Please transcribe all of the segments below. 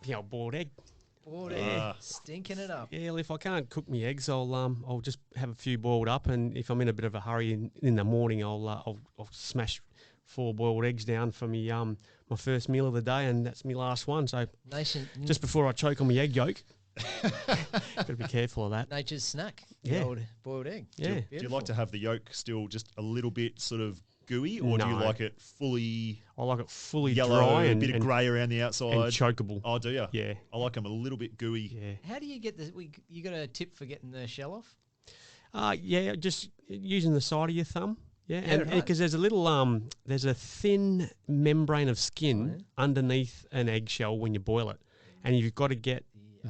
the old boiled egg. Boiled Yeah. egg, stinking it up. Yeah, well, if I can't cook my eggs, I'll just have a few boiled up, and if I'm in a bit of a hurry in the morning, I'll smash 4 boiled eggs down for me my first meal of the day, and that's my last one. So just before I choke on my egg yolk, got to be careful of that. Nature's snack. Yeah. The old boiled egg. Yeah. Do you like to have the yolk still just a little bit sort of gooey, or do you No. like it fully I like it fully yellow, dry a and bit of grey around the outside? and chokeable. Oh, do you? Yeah. I like them a little bit gooey. Yeah. How do you get this? You got a tip for getting the shell off? Yeah, just using the side of your thumb. Yeah, Yeah, and right. because there's a little there's a thin membrane of skin underneath an eggshell when you boil it, and you've got to get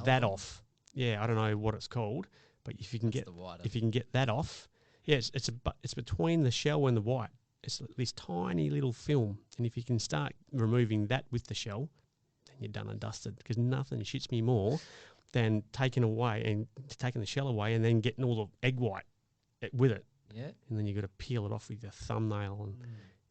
that off. Yeah, I don't know what it's called, but if you can get that off, yes, it's between the shell and the white. It's this tiny little film, and if you can start removing that with the shell, then you're done and dusted. Because nothing shits me more than taking the shell away and then getting all the egg white with it. Yeah. And then you've got to peel it off with your thumbnail and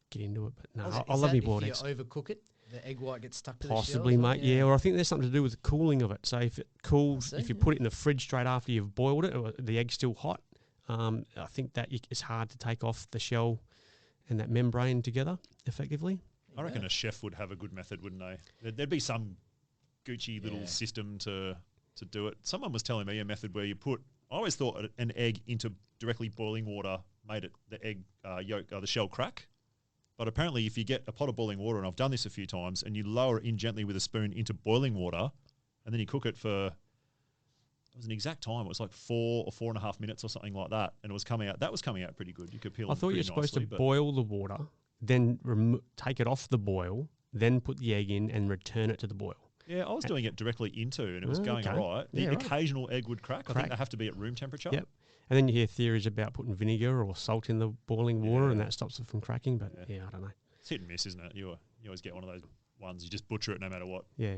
get into it. But no, Is I love that me boiled eggs. If you overcook it, the egg white gets stuck to Possibly, the shell? mate. Yeah, or I think there's something to do with the cooling of it. So if it cools, if you put it in the fridge straight after you've boiled it, or the egg's still hot, I think that it's hard to take off the shell and that membrane together effectively. I reckon a chef would have a good method, wouldn't they? There'd be some Gucci little system to do it. Someone was telling me a method where you put, I always thought an egg into directly boiling water made the egg yolk, the shell crack. But apparently if you get a pot of boiling water, and I've done this a few times, and you lower it in gently with a spoon into boiling water, and then you cook it for, it was an exact time, it was like 4 or 4.5 minutes or something like that, and it was coming out pretty good. You could peel it. I thought you were supposed to boil the water, then take it off the boil, then put the egg in and return it to the boil. Yeah, I was doing it directly into, and it was going all right. The occasional egg would crack. I think they have to be at room temperature. Yep. And then you hear theories about putting vinegar or salt in the boiling water, and that stops it from cracking. But I don't know. It's hit and miss, isn't it? You always get one of those ones. You just butcher it no matter what. Yeah.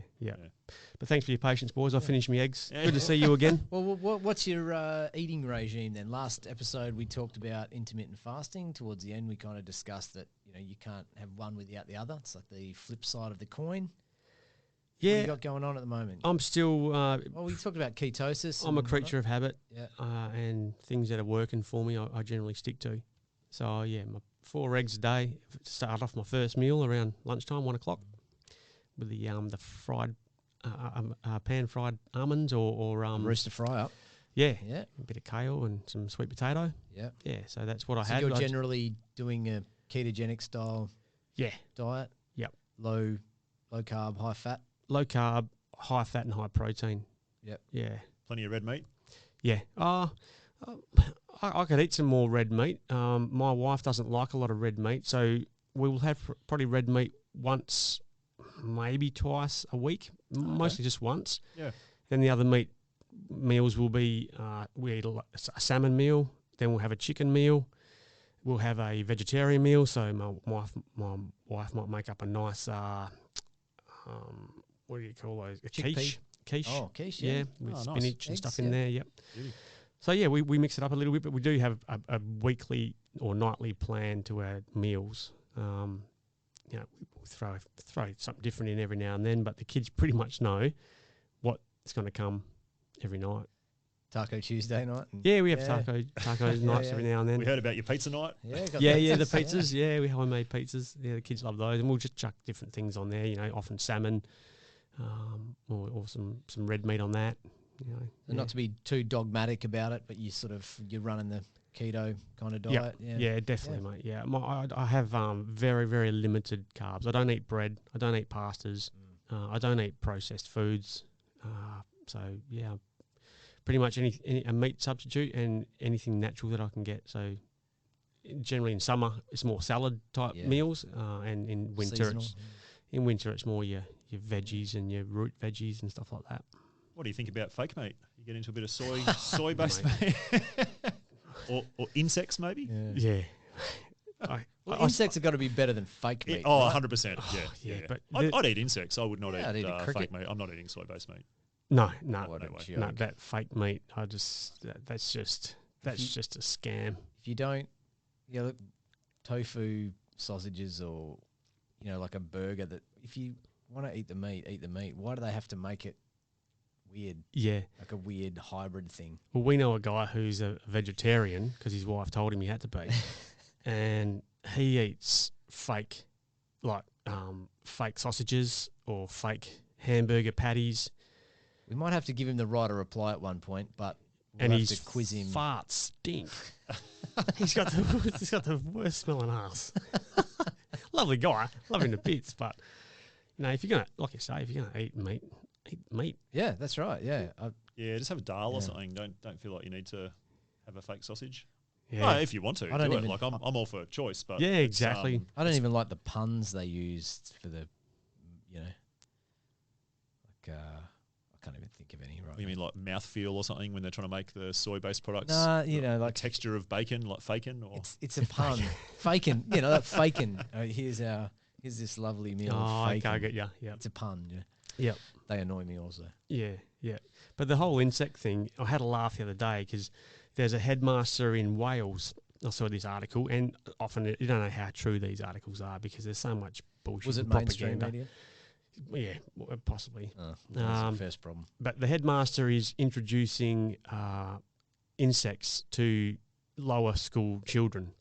But thanks for your patience, boys. I finished my eggs. Good to see you again. Well, what's your eating regime then? Last episode we talked about intermittent fasting. Towards the end, we kind of discussed that you can't have one without the other. It's like the flip side of the coin. Yeah. What do you got going on at the moment? I'm still... well, we talked about ketosis. I'm a creature of habit. Yeah. And things that are working for me, I generally stick to. So, my 4 eggs a day. Start off my first meal around lunchtime, 1 o'clock, with the fried, pan-fried almonds or rooster fry up. Yeah. A bit of kale and some sweet potato. Yeah. Yeah, so that's what I so had. You're generally doing a ketogenic style diet? Yep. Low carb, high fat? Low carb, high fat and high protein. Yep. Yeah. Plenty of red meat? Yeah. I could eat some more red meat. My wife doesn't like a lot of red meat, so we will have probably red meat once, maybe twice a week, mostly just once. Yeah. Then the other meals will be we eat a salmon meal, then we'll have a chicken meal, we'll have a vegetarian meal. So my wife might make up a nice what do you call those? A quiche. Oh, quiche, yeah. With spinach and stuff in there. Yep. Beauty. So yeah, we mix it up a little bit, but we do have a weekly or nightly plan to our meals. We throw something different in every now and then, but the kids pretty much know what's going to come every night. Taco Tuesday night. Yeah, we have taco nights every now and then. We heard about your pizza night. Yeah, the pizzas. Yeah, we homemade pizzas. Yeah, the kids love those, and we'll just chuck different things on there. Often salmon, or some red meat on that. Not to be too dogmatic about it, but you're running the keto kind of diet. Yeah, definitely, mate. Yeah, I have very, very limited carbs. I don't eat bread. I don't eat pastas. I don't eat processed foods. So yeah, pretty much a meat substitute and anything natural that I can get. So generally in summer it's more salad type meals, and in winter it's more your veggies and your root veggies and stuff like that. What do you think about fake meat? You get into a bit of soy based meat, or insects maybe? Yeah. Insects have got to be better than fake meat. Oh, right? 100%. Yeah. But I'd eat insects. I would not I'd eat eat fake meat. I'm not eating soy based meat. No, joke. that fake meat. That's just a scam. If you don't, tofu sausages or like a burger, that if you want to eat the meat, eat the meat. Why do they have to make it weird, Yeah. like a weird hybrid thing? Well, we know a guy who's a vegetarian because his wife told him he had to be, and he eats fake, like fake sausages or fake hamburger patties, We might have to give him the right to reply at one point, but we'll and have his to quiz him. farts stink. he's got the worst smelling ass. Lovely guy, love him to bits, but you know, if you're gonna, like you say, if you're gonna eat meat. Yeah, that's right. Yeah, Yeah, just have a dal or Yeah. something. Don't feel like you need to have a fake sausage. Yeah, No, if you want to, I don't do it. even- Like I'm all for choice, but Yeah, it's, exactly. I don't even like the puns they used for the, you know, like I can't even think of any right. You mean like mouthfeel or something when they're trying to make the soy-based products? Nah, you know, the like texture of bacon, like faking, or it's a pun. Faking, you know, that faking. Here's this lovely meal Oh, of okay, faking. I get you. Yeah, It's a pun. Yeah. Yep. They annoy me also. yeah. But the whole insect thing, I had a laugh the other day because there's a headmaster in Wales. I saw this article, and often you don't know how true these articles are because there's so much bullshit. Was it and mainstream propaganda. media? Yeah, possibly. Oh, that's Um, the first problem. But the headmaster is introducing insects to lower school children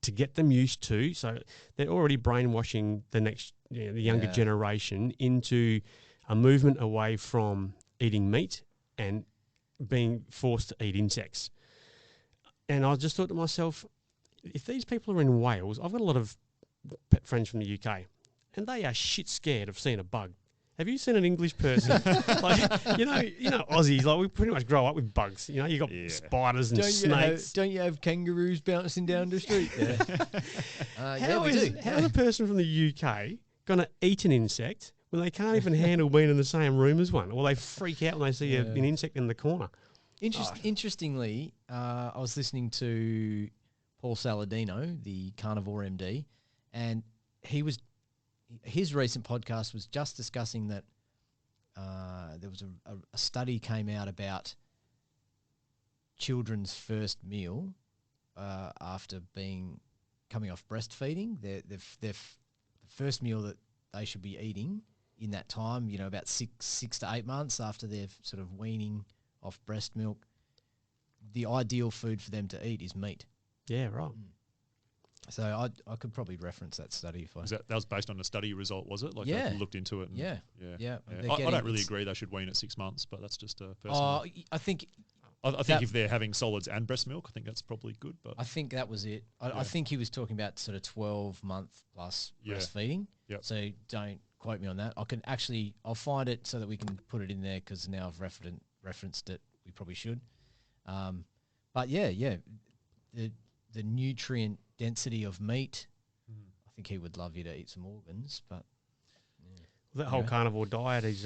to get them used to. So they're already brainwashing the next, the younger Yeah. generation into a movement away from eating meat and being forced to eat insects. And I just thought to myself, if these people are in Wales, I've got a lot of pet friends from the UK, and they are shit scared of seeing a bug. Have you seen an English person? like, you know, Aussies, like we pretty much grow up with bugs. You know, you got Yeah. spiders and snakes. Don't you have kangaroos bouncing down the street? Yeah, yeah, How we is do. how is a person from the UK going to eat an insect when they can't even handle being in the same room as one, or they freak out when they see Yeah. an insect in the corner? Interestingly, I was listening to Paul Saladino, the carnivore MD, and his recent podcast was just discussing that there was a study came out about children's first meal after coming off breastfeeding. The first meal that they should be eating in that time, you know, about six to 8 months after they're sort of weaning off breast milk, the ideal food for them to eat is meat. Yeah, right. So I could probably reference that study if I. that was based on a study result, was it? Like Yeah. they looked into it. And, Yeah. yeah. Yeah, Yeah. they're I getting- don't really it's- agree they should wean at 6 months, but that's just a personal. I think I think that- if they're having solids and breast milk, I think that's probably good. But I think that was it. Yeah. I think he was talking about sort of 12-month plus Yeah. breastfeeding. Yep. So don't quote me on that. I'll find it so that we can put it in there because now I've referenced it. We probably should. But yeah, the nutrient density of meat. I think he would love you to eat some organs, but That whole Yeah. carnivore diet is,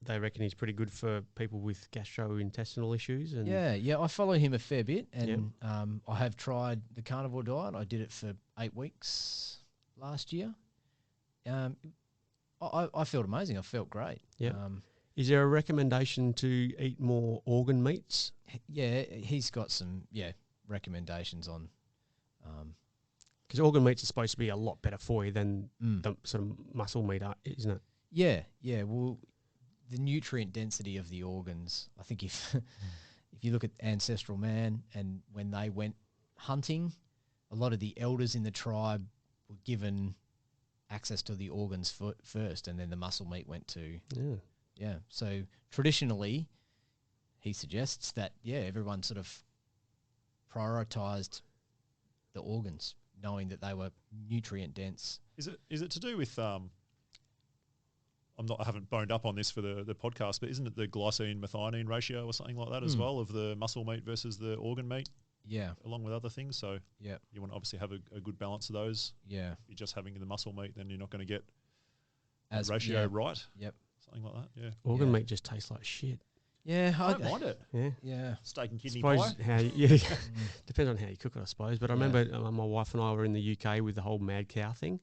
they reckon he's pretty good for people with gastrointestinal issues. And yeah, I follow him a fair bit, and I have tried the carnivore diet. I did it for 8 weeks last year. I felt amazing. I felt great. Yeah. Is there a recommendation to eat more organ meats? Yeah, he's got some recommendations on. Because organ meats are supposed to be a lot better for you than Mm. the sort of muscle meat, isn't it? Yeah. Well, the nutrient density of the organs. I think if you look at ancestral man and when they went hunting, a lot of the elders in the tribe were given access to the organs first, and then the muscle meat went to. Yeah. Yeah. So traditionally, he suggests that everyone sort of prioritized the organs, knowing that they were nutrient dense. is it to do with I haven't boned up on this for the podcast, but isn't it the glycine methionine ratio or something like that as well of the muscle meat versus the organ meat, Yeah. along with other things? So Yeah. you want to obviously have a good balance of those. Yeah. If you're just having the muscle meat, then you're not going to get As the ratio right. Yep. Something like that. Yeah. Organ Yeah. meat just tastes like shit. Yeah. I don't mind it. Yeah. Yeah. Steak and kidney Suppose pie. how you, depends on how you cook it, I suppose. But I Yeah. remember my wife and I were in the UK with the whole mad cow thing,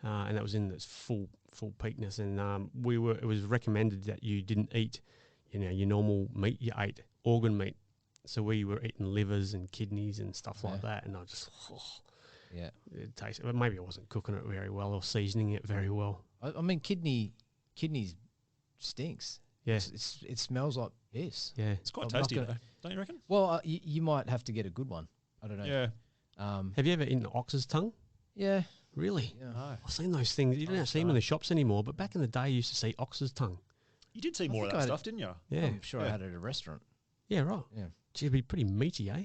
and that was in its full peakness. And it was recommended that you didn't eat, your normal meat. You ate organ meat. So we were eating livers and kidneys and stuff like that. And I just, Yeah. it tasted. Maybe I wasn't cooking it very well or seasoning it very well. I mean, kidney kidneys stinks. Yeah. It smells like piss. Yeah. It's quite I'm not tasty, gonna- though, don't you reckon? Well, you might have to get a good one. I don't know. Yeah. Have you ever eaten ox's tongue? Yeah. Really? Yeah. No. I've seen those things. You don't see them in the shops anymore, but back in the day, you used to see ox's tongue. You did see I more of think that I had stuff, didn't you? Yeah. I'm sure I Yeah. had it at a restaurant. Yeah, right. Yeah. Gee, it'd be pretty meaty, eh?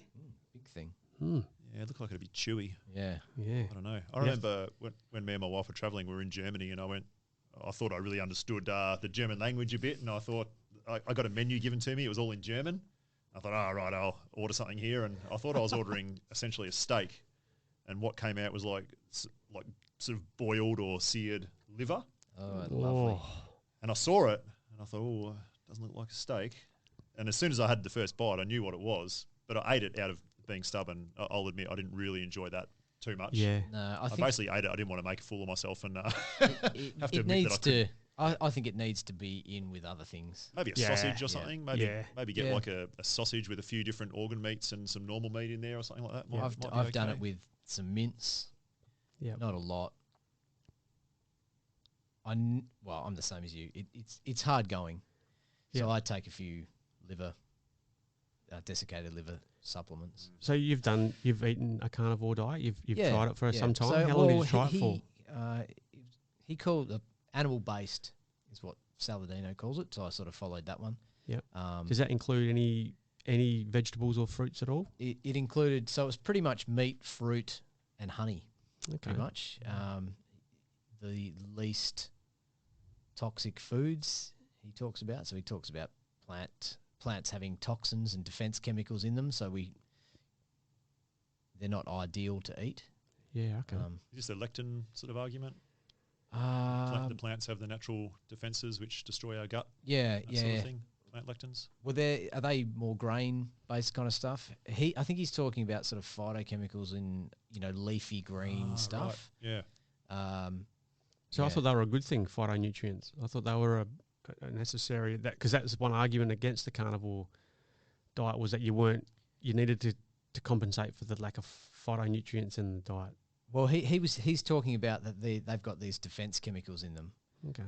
Big thing. Mm. Yeah, it looked like it'd be chewy. Yeah. Yeah. I don't know. I remember when me and my wife were traveling, we were in Germany, and I thought I really understood the German language a bit, and I thought I got a menu given to me. It was all in German. I thought, right, I'll order something here, and I thought I was ordering essentially a steak, and what came out was like sort of boiled or seared liver, Oh, lovely. and I saw it, and I thought, it doesn't look like a steak. And as soon as I had the first bite, I knew what it was, but I ate it out of being stubborn. I'll admit I didn't really enjoy that too much. Yeah. No, I I think basically ate it. I didn't want to make a fool of myself, and it, have to it admit needs that I to. I think it needs to be in with other things. maybe a Yeah, sausage or yeah, something. Maybe yeah. maybe get Yeah. like a sausage with a few different organ meats and some normal meat in there or something like that. Might- might be I've done okay. it with some mince. Yeah. Not a lot. I'm the same as you. It's hard going, so Yeah. I take a few desiccated liver supplements. So you've eaten a carnivore diet. You've Yeah, tried it for yeah. some time. So, How long did well, you try it for? He called animal based is what Saladino calls it. So I sort of followed that one. Yep. Um, Does that include any vegetables or fruits at all? it included, so it was pretty much meat, fruit, and honey. Okay. Pretty much. The least toxic foods he talks about. So he talks about plants having toxins and defense chemicals in them. So they're not ideal to eat. Yeah. Okay. Is this a lectin sort of argument? The plants have the natural defences which destroy our gut, Yeah, that yeah. sort of thing. Plant lectins. Well, are they more grain-based kind of stuff? I think he's talking about sort of phytochemicals in leafy green stuff. Right. Yeah. So I yeah. thought they were a good thing, phytonutrients. I thought they were a necessary because that's one argument against the carnivore diet was that you needed to compensate for the lack of phytonutrients in the diet. Well, he's talking about that they've got these defense chemicals in them. Okay.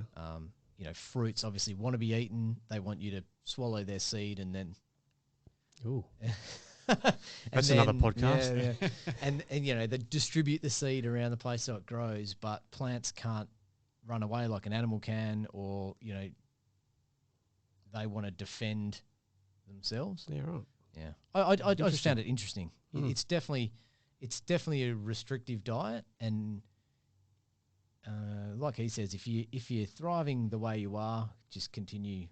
Fruits obviously want to be eaten. They want you to swallow their seed and then. Ooh. and That's another podcast. Yeah, yeah. and they distribute the seed around the place so it grows, but plants can't run away like an animal can, or they want to defend themselves. Yeah. Right. Yeah, I just Interesting. found it interesting. Mm. It's definitely a restrictive diet, and like he says, if you're thriving the way you are, just continue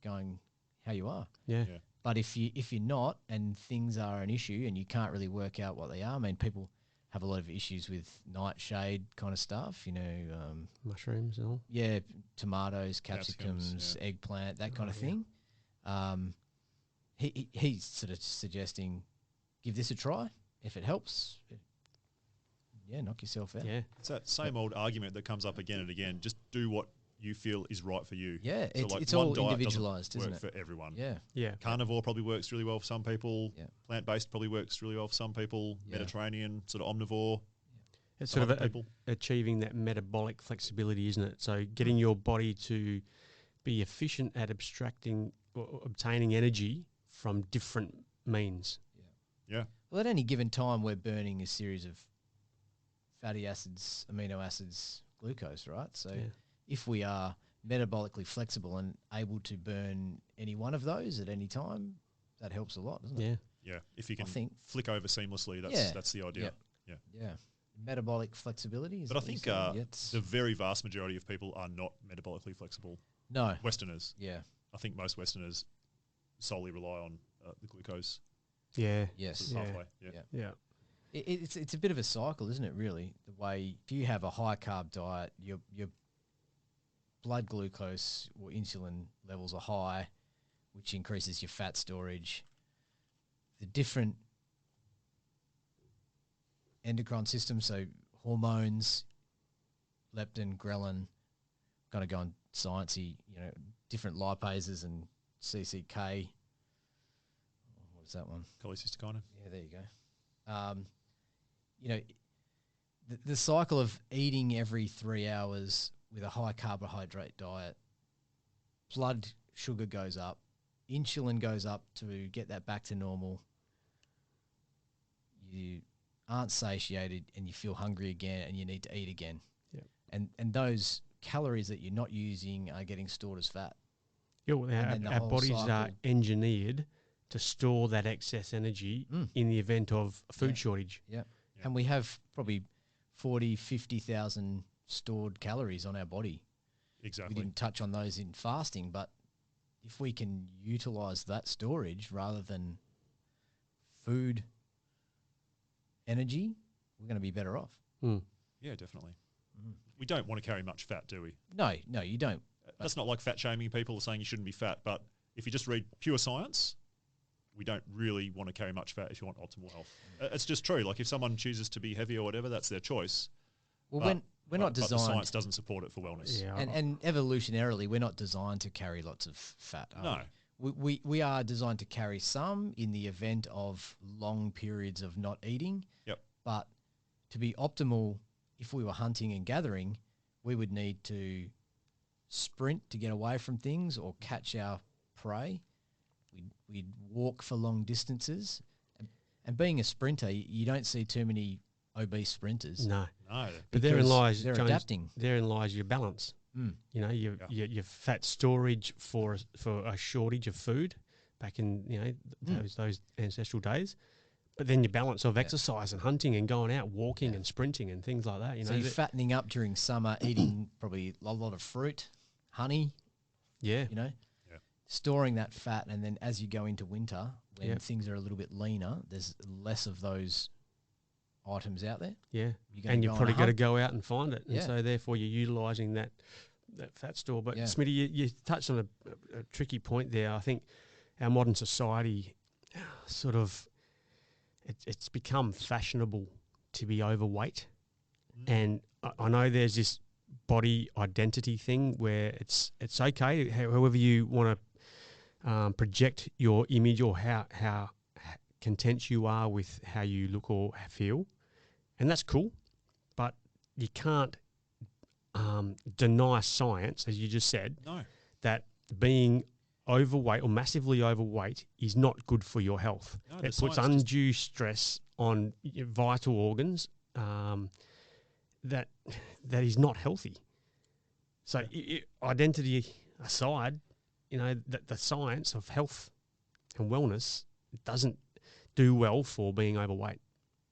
going how you are. Yeah. Yeah. But if you're not, and things are an issue, and you can't really work out what they are, I mean, people have a lot of issues with nightshade kind of stuff. Mushrooms and all. Yeah, tomatoes, Capsicums, capsicums, eggplant, that kind of thing. He's sort of suggesting give this a try. If it helps, knock yourself out. Yeah. It's that same old argument that comes up again and again. Just do what you feel is right for you. Yeah, So it's one all diet doesn't individualized, isn't work it? for everyone. Yeah, Yeah. Carnivore probably works really well for some people. Yeah. Plant-based probably works really well for some people. Yeah. Mediterranean, sort of omnivore. It's for sort of other people. achieving that metabolic flexibility, isn't it? So getting your body to be efficient at abstracting or obtaining energy from different means. Yeah. Well, at any given time, we're burning a series of fatty acids, amino acids, glucose, right? So Yeah. if we are metabolically flexible and able to burn any one of those at any time, that helps a lot, doesn't it? Yeah. Yeah. If you can think- flick over seamlessly, Yeah. that's the idea. Yep. Yeah. Metabolic flexibility. Is But I that what you think said? the very vast majority of people are not metabolically flexible. No. Westerners. Yeah. I think most Westerners solely rely on the glucose Yeah. Yes. sort of Yeah. pathway. Yeah. Yeah. Yeah. It's a bit of a cycle, isn't it? Really, the way if you have a high carb diet, your blood glucose or insulin levels are high, which increases your fat storage. The different endocrine systems, so hormones, leptin, ghrelin, kind of going sciencey, different lipases and CCK. What is that one? Cholecystokinin. Yeah, there you go. The cycle of eating every 3 hours with a high carbohydrate diet blood sugar goes up, insulin goes up to get that back to normal. You aren't satiated and you feel hungry again and you need to eat again. Yep. And those calories that you're not using are getting stored as fat. Yeah, well, then the our whole bodies are cycle- engineered to store that excess energy in the event of a food Yeah. shortage. Yeah. And we have probably 40, 50,000 stored calories on our body. Exactly. We didn't touch on those in fasting, but if we can utilize that storage rather than food energy, we're going to be better off. Yeah, definitely. We don't want to carry much fat, do we? No, you don't. That's not like fat shaming people saying you shouldn't be fat, but if you just read pure science, we don't really want to carry much fat if you want optimal health. It's just true. Like if someone chooses to be heavy or whatever, that's their choice. Well, we're not But the designed, science doesn't support it for wellness. Yeah, and evolutionarily, we're not designed to carry lots of fat. No. We are designed to carry some in the event of long periods of not eating. Yep. But to be optimal, if we were hunting and gathering, we would need to sprint to get away from things or catch our prey. We'd walk for long distances. And being a sprinter, you don't see too many obese sprinters. no. No. But therein because lies, they're James, adapting. therein lies your balance. You know, your fat storage for a shortage of food back in those ancestral days, but then your balance of exercise and hunting and going out walking and sprinting and things like that. You So know, you're fattening up during summer, eating probably a lot of fruit, honey, yeah, you know, Yeah. storing that fat. And then as you go into winter, when Yep. things are a little bit leaner, there's less of those items out there. yeah, You're gonna and go you've on probably a got to hunt. go out and find it, and Yeah. so therefore you're utilising that fat store. But Yeah. Smitty, you touched on a tricky point there. I think our modern society sort of it's become fashionable to be overweight, and I know there's this body identity thing where it's okay, however you want to project your image or how content you are with how you look or feel, and that's cool, but you can't deny science, as you just said, No. that being overweight or massively overweight is not good for your health. No, the It puts science just- undue stress on your vital organs that is not healthy. So identity aside, you know, the science of health and wellness doesn't do well for being overweight.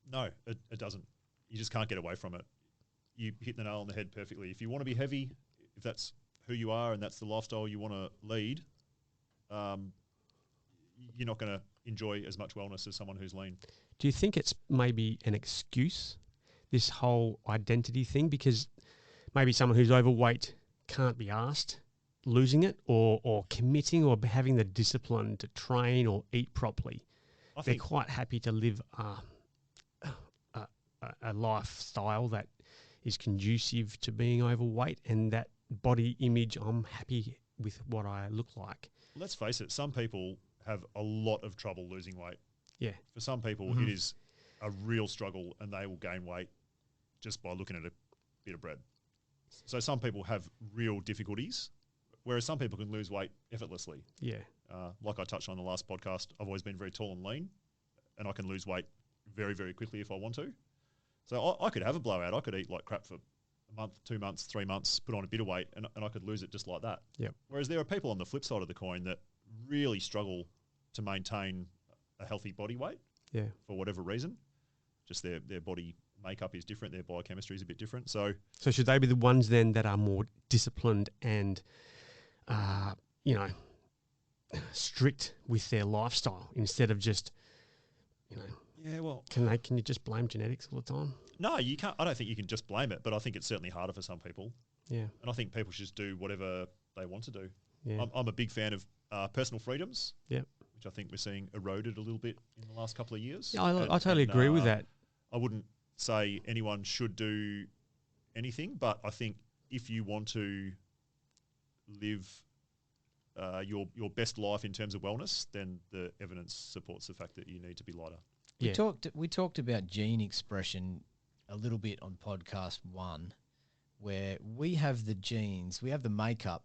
No, it doesn't. You just can't get away from it. You hit the nail on the head perfectly. If you want to be heavy, if that's who you are and that's the lifestyle you want to lead, you're not going to enjoy as much wellness as someone who's lean. Do you think it's maybe an excuse, this whole identity thing? Because maybe someone who's overweight can't be asked losing it or committing or having the discipline to train or eat properly. I They're think quite happy to live a lifestyle that is conducive to being overweight, and that body image, I'm happy with what I look like. let's face it, some people have a lot of trouble losing weight. Yeah. For some people, it is a real struggle and they will gain weight just by looking at a bit of bread. So some people have real difficulties, whereas some people can lose weight effortlessly. Yeah. Like I touched on in the last podcast, I've always been very tall and lean, and I can lose weight very, very quickly if I want to. So I could have a blowout. I could eat like crap for a month, 2 months, 3 months, put on a bit of weight, and I could lose it just like that. Yep. Whereas there are people on the flip side of the coin that really struggle to maintain a healthy body weight Yeah. for whatever reason. Just their body makeup is different, their biochemistry is a bit different. So So should they be the ones then that are more disciplined and, strict with their lifestyle instead of just, yeah, well, can you just blame genetics all the time? no, you can't. I don't think you can just blame it, but I think it's certainly harder for some people. Yeah. And I think people should just do whatever they want to do. Yeah. I'm a big fan of personal freedoms, Yep. which I think we're seeing eroded a little bit in the last couple of years. Yeah, I totally agree with that. I wouldn't say anyone should do anything, but I think if you want to live your best life in terms of wellness, then the evidence supports the fact that you need to be lighter. Yeah. We talked about gene expression a little bit on podcast 1, where we have the genes, we have the makeup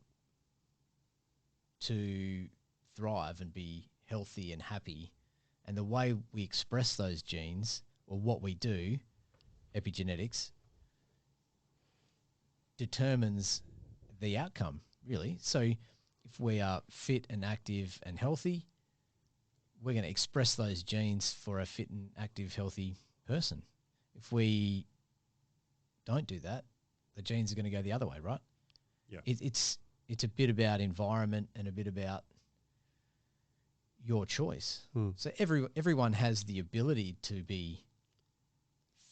to thrive and be healthy and happy. And the way we express those genes, or what we do, epigenetics, determines the outcome, really. So if we are fit and active and healthy, we're going to express those genes for a fit and active, healthy person. If we don't do that, the genes are going to go the other way, right? Yeah. It's a bit about environment and a bit about your choice. So everyone has the ability to be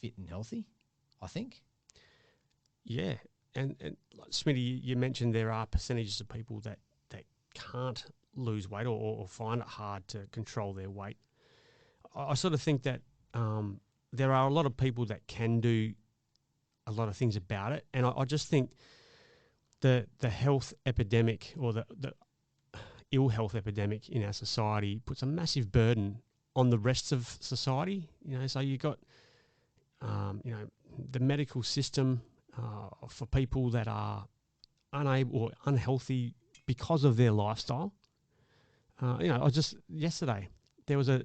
fit and healthy, I think. Yeah, and like Smitty, you mentioned there are percentages of people that can't lose weight or find it hard to control their weight. I sort of think that there are a lot of people that can do a lot of things about it, and I just think the health epidemic or the ill health epidemic in our society puts a massive burden on the rest of society. So you got the medical system for people that are unable or unhealthy because of their lifestyle. I just yesterday there was a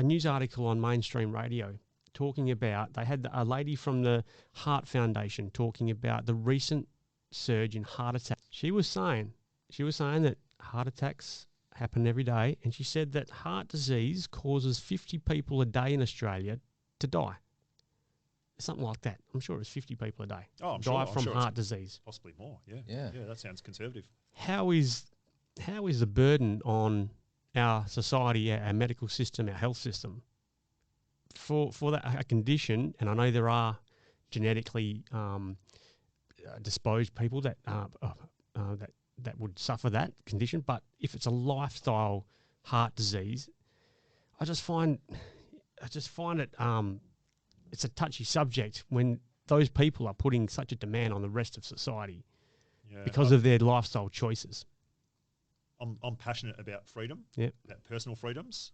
news article on mainstream radio talking about, they had a lady from the Heart Foundation talking about the recent surge in heart attacks. She was saying that heart attacks happen every day, and she said that heart disease causes 50 people a day in Australia to die. Something like that. I'm sure it's 50 people a day die from heart disease. Possibly more. Yeah. Yeah. Yeah. That sounds conservative. How is the burden on our society, our medical system, our health system for that a condition? And I know there are genetically disposed people that that would suffer that condition, but if it's a lifestyle heart disease, I just find it it's a touchy subject when those people are putting such a demand on the rest of society because of their lifestyle choices. I'm passionate about freedom, Yep. about personal freedoms.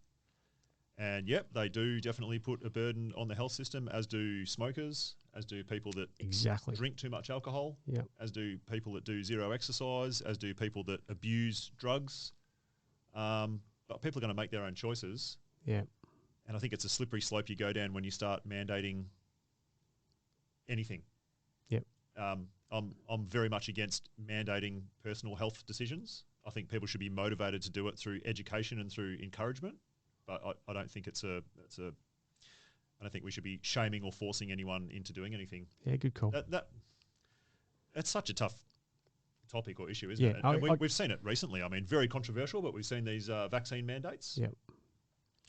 And yep, they do definitely put a burden on the health system, as do smokers, as do people that Exactly. drink too much alcohol, Yep. as do people that do zero exercise, as do people that abuse drugs. But people are going to make their own choices. Yeah. And I think it's a slippery slope you go down when you start mandating anything. Yep. I'm very much against mandating personal health decisions. I think people should be motivated to do it through education and through encouragement. But I don't think I don't think we should be shaming or forcing anyone into doing anything. Yeah, good call. That's such a tough topic or issue, isn't Yeah, it? And we've seen it recently. I mean, very controversial, but we've seen these vaccine mandates. Yep.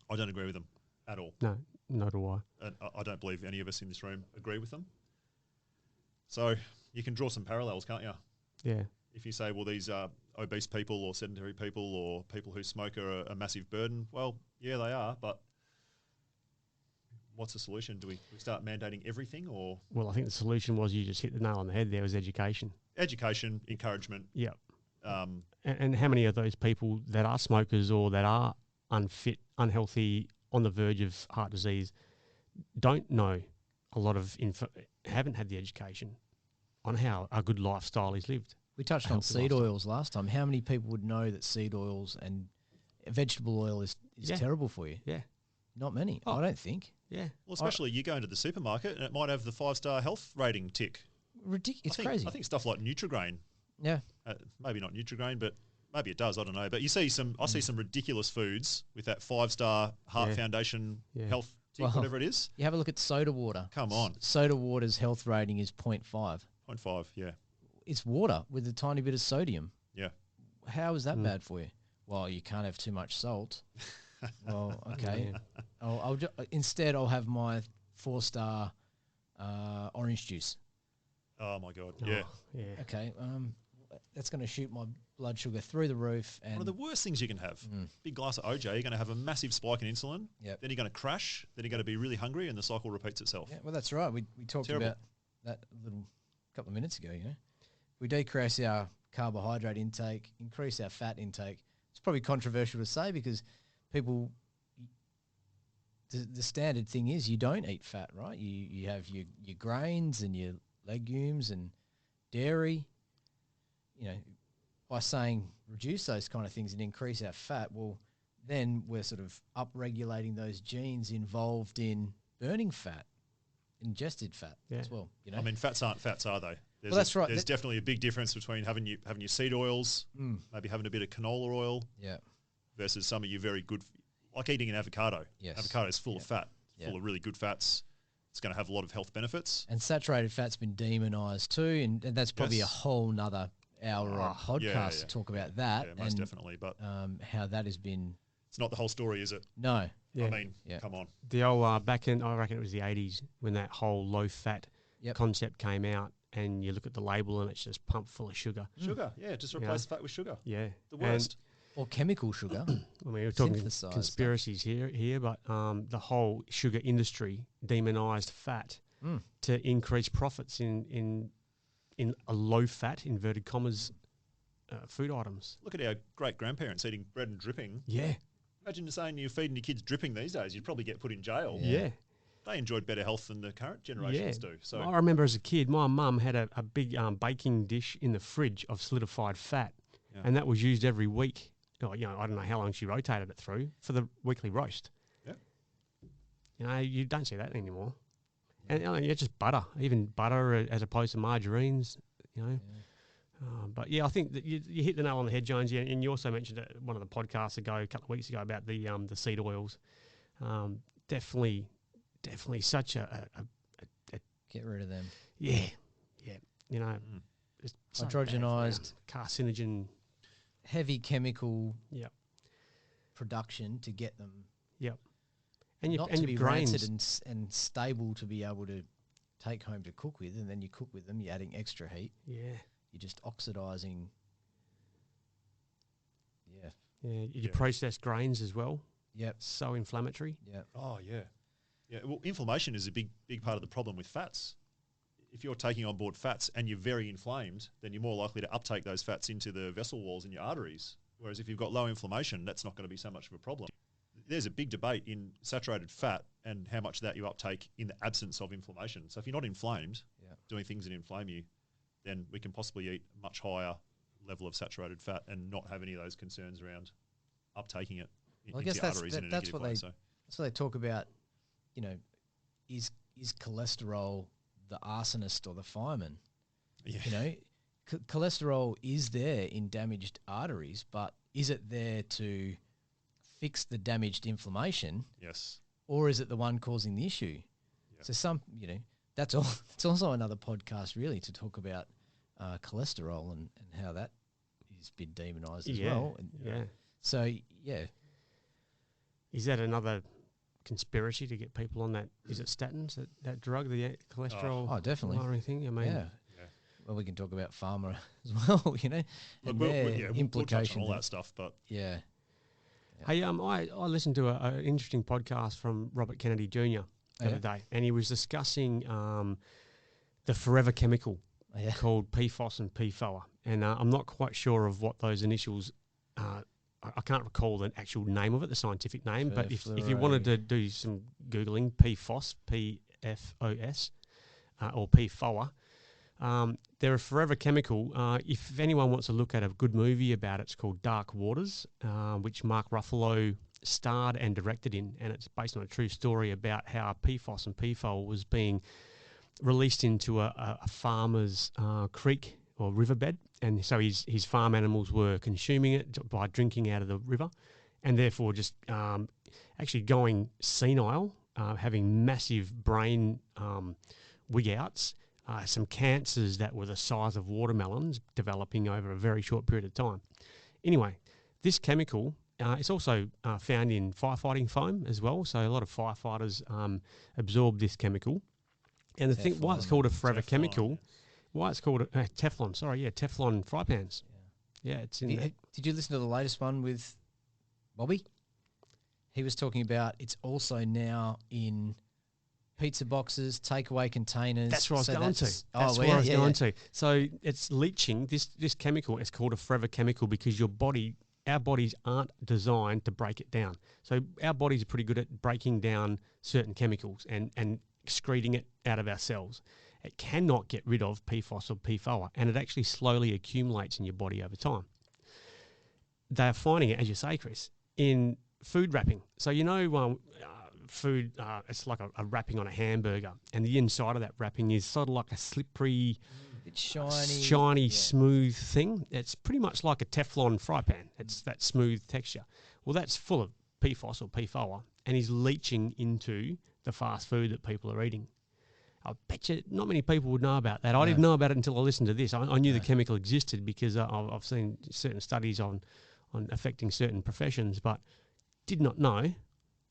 I don't agree with them at all. No, nor do I. And I don't believe any of us in this room agree with them. So you can draw some parallels, can't you? Yeah. If you say, well, these obese people or sedentary people or people who smoke are a massive burden, well, yeah, they are, but what's the solution? Do we start mandating everything, or? Well, I think the solution was, you just hit the nail on the head there, was education. Education, encouragement. Yeah. Um, and how many of those people that are smokers or that are unfit, unhealthy, on the verge of heart disease don't know a lot of haven't had the education on how a good lifestyle is lived. We touched on seed oils last time. How many people would know that seed oils and vegetable oil is terrible for you? Yeah. Not many. I don't think. Yeah. Well, especially you go into the supermarket and it might have the 5-star health rating tick. Ridiculous. It's crazy. I think stuff like Nutrigrain. Yeah. Maybe not Nutrigrain, but maybe it does. I don't know. But I see some ridiculous foods with that 5-star Heart Foundation health tick, whatever it is. You have a look at soda water. Come on. Soda water's health rating is 0.5. 0.5, yeah. It's water with a tiny bit of sodium. Yeah. How is that bad for you? Well, you can't have too much salt. Well, okay. Instead, I'll have my 4-star orange juice. Oh my God! Yeah. Yeah. Okay. That's going to shoot my blood sugar through the roof. And one of the worst things you can have. Big glass of OJ, you're going to have a massive spike in insulin. Yep. Then you're going to crash. Then you're going to be really hungry, and the cycle repeats itself. Yeah. Well, that's right. We talked about that a little couple of minutes ago. We decrease our carbohydrate intake, increase our fat intake. It's probably controversial to say because people, the standard thing is you don't eat fat, right? You have your grains and your legumes and dairy. By saying reduce those kind of things and increase our fat, well, then we're sort of upregulating those genes involved in burning fat, ingested fat as well. You know, I mean, fats aren't fats, are they? Well, that's right. There's definitely a big difference between having your seed oils, maybe having a bit of canola oil, versus some of your very good, like eating an avocado. Yes. Avocado is full of fat, full of really good fats. It's going to have a lot of health benefits. And saturated fat's been demonized too, and that's probably a whole nother hour on podcast to talk about that. Yeah, most definitely. But how that has been. It's not the whole story, is it? No. Yeah. I mean, come on. The old back in, I reckon it was the 80s when that whole low fat concept came out, and you look at the label and it's just pumped full of sugar. Sugar, just replace fat with sugar. Yeah, the worst. Or chemical sugar. I mean, we're talking conspiracies here, but the whole sugar industry demonized fat to increase profits in a low fat, inverted commas, food items. Look at our great grandparents eating bread and dripping. Yeah. Imagine saying you're feeding your kids dripping these days. You'd probably get put in jail. Yeah. They enjoyed better health than the current generations do. So I remember as a kid, my mum had a big baking dish in the fridge of solidified fat, and that was used every week. Oh, you know, I don't know how long she rotated it through for the weekly roast. Yeah. You know, you don't see that anymore. And just butter, even butter as opposed to margarines, you know. But yeah, I think that you hit the nail on the head, Jones. Yeah, and you also mentioned it one of the podcasts a couple of weeks ago about the seed oils. Definitely such a get rid of them. Yeah. You know, it's so hydrogenized, carcinogen, heavy chemical production to get them. Yep. And not to be rancid and stable to be able to take home to cook with, and then you cook with them, you're adding extra heat. Yeah. You're just oxidizing. Yeah. Yeah. You process grains as well. Yep. So inflammatory. Yeah. Oh, yeah. Yeah. Well, inflammation is a big part of the problem with fats. If you're taking on board fats and you're very inflamed, then you're more likely to uptake those fats into the vessel walls in your arteries. Whereas if you've got low inflammation, that's not going to be so much of a problem. There's a big debate in saturated fat and how much of that you uptake in the absence of inflammation. So if you're not inflamed, doing things that inflame you, then we can possibly eat a much higher level of saturated fat and not have any of those concerns around uptaking it into your arteries in a negative way. That's what they talk about, you know, is cholesterol the arsonist or the fireman? Yeah. You know, cholesterol is there in damaged arteries, but is it there to fix the damaged inflammation? Yes. Or is it the one causing the issue? Yeah. So that's all. It's also another podcast really to talk about cholesterol and how that has been demonized as well. And, So, is that another conspiracy to get people on that? Is it statins, that drug, the cholesterol? Oh, definitely. Lowering thing? I mean, well, we can talk about pharma as well, you know, and their implications. We'll touch on all that stuff, but Hey, I listened to an interesting podcast from Robert Kennedy Jr. the other day, and he was discussing the forever chemical called PFOS and PFOA, and I'm not quite sure of what those initials are. I can't recall the actual name of it, the scientific name, but if you wanted to do some Googling, PFOS, P-F-O-S, or PFOA, they're a forever chemical. If anyone wants to look at a good movie about it, it's called Dark Waters, which Mark Ruffalo starred and directed in, and it's based on a true story about how PFOS and PFOA was being released into a farmer's creek or riverbed, and so his farm animals were consuming it by drinking out of the river, and therefore just actually going senile, having massive brain wig outs, some cancers that were the size of watermelons developing over a very short period of time. Anyway, this chemical, it's also found in firefighting foam as well, so a lot of firefighters absorb this chemical. And the thing, why it's called a forever chemical, why it's called Teflon, Teflon fry pans. Yeah, it's in there. Did you listen to the latest one with Bobby? He was talking about it's also now in pizza boxes, takeaway containers. That's where I was going to. That's where I was going to. So it's leaching, this chemical, it's called a forever chemical because our bodies aren't designed to break it down. So our bodies are pretty good at breaking down certain chemicals and excreting it out of our cells. It cannot get rid of PFOS or PFOA, and it actually slowly accumulates in your body over time. they're finding it, as you say, Chris, in food wrapping. So food, it's like a wrapping on a hamburger, and the inside of that wrapping is sort of like a slippery, It's shiny. shiny, yeah. smooth thing. It's pretty much like a Teflon fry pan. It's that smooth texture. Well, that's full of PFOS or PFOA, and is leaching into the fast food that people are eating. I bet you not many people would know about that. I didn't know about it until I listened to this. I knew the chemical existed because I've seen certain studies on affecting certain professions, but did not know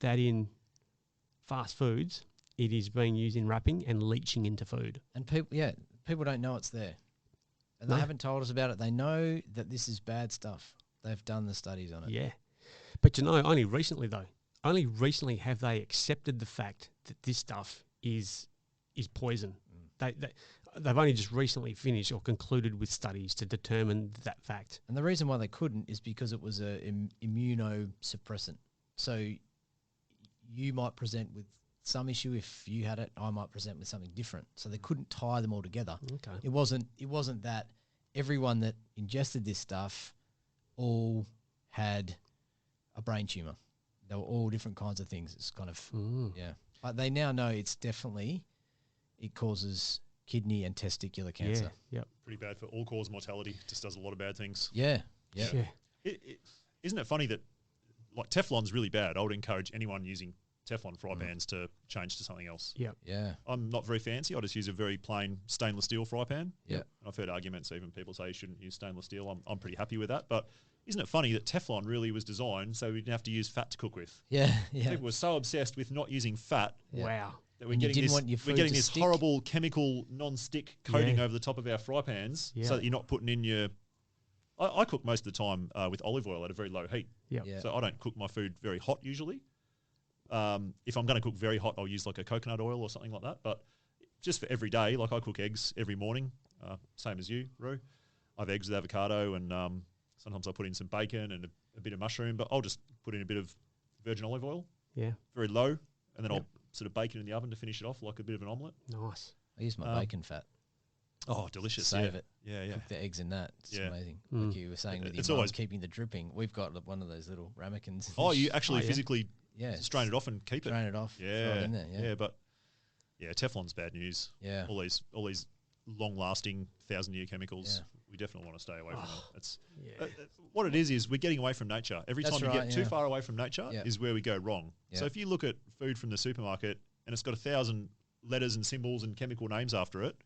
that in fast foods it is being used in wrapping and leaching into food. And people don't know it's there. And No. they haven't told us about it. They know that this is bad stuff. They've done the studies on it. Yeah. But only recently have they accepted the fact that this stuff is poison. They've only just recently finished or concluded with studies to determine that fact. And the reason why they couldn't is because it was a immunosuppressant. So you might present with some issue if you had it. I might present with something different. So they couldn't tie them all together. Okay. It wasn't that everyone that ingested this stuff all had a brain tumor. They were all different kinds of things. It's kind of yeah. But they now know it causes kidney and testicular cancer. Yeah. Yep. Pretty bad for all-cause mortality. Just does a lot of bad things. Yeah. Yeah. Yeah. Isn't it funny that like Teflon's really bad? I would encourage anyone using Teflon fry pans to change to something else. Yep. Yeah. I'm not very fancy. I just use a very plain stainless steel fry pan. Yeah. And I've heard arguments, even people say you shouldn't use stainless steel. I'm pretty happy with that. But isn't it funny that Teflon really was designed so we didn't have to use fat to cook with? Yeah. Yeah. People were so obsessed with not using fat Yeah. Wow. that we're And you getting didn't this, want your we're food getting to this stick. horrible chemical non-stick coating Yeah. over the top of our fry pans Yeah. so that you're not putting in your... I cook most of the time with olive oil at a very low heat. Yep. Yeah. So I don't cook my food very hot usually. If I'm going to cook very hot, I'll use like a coconut oil or something like that. But just for every day, like I cook eggs every morning, same as you, Roo. I have eggs with avocado and sometimes I put in some bacon and a bit of mushroom, but I'll just put in a bit of virgin olive oil, Yeah. very low, and then Yep. I'll sort of bake it in the oven to finish it off like a bit of an omelette. Nice. I use my bacon fat. Oh, delicious. Save yeah. it. Yeah. Cook the eggs in that. It's Yeah. amazing. Mm. Like you were saying with It's your mum always- keeping the dripping. We've got one of those little ramekins. Oh, you actually yeah. physically yeah, strain it off and keep it. Strain it off. Yeah. Throw it in there. Yeah. But yeah, Teflon's bad news. Yeah. All these long-lasting 1,000-year chemicals. Yeah. We definitely want to stay away from them. It's Yeah. what it is we're getting away from nature. Every That's time you right, get too yeah. far away from nature Yeah. is where we go wrong. Yeah. So if you look at food from the supermarket and it's got 1,000 letters and symbols and chemical names after it,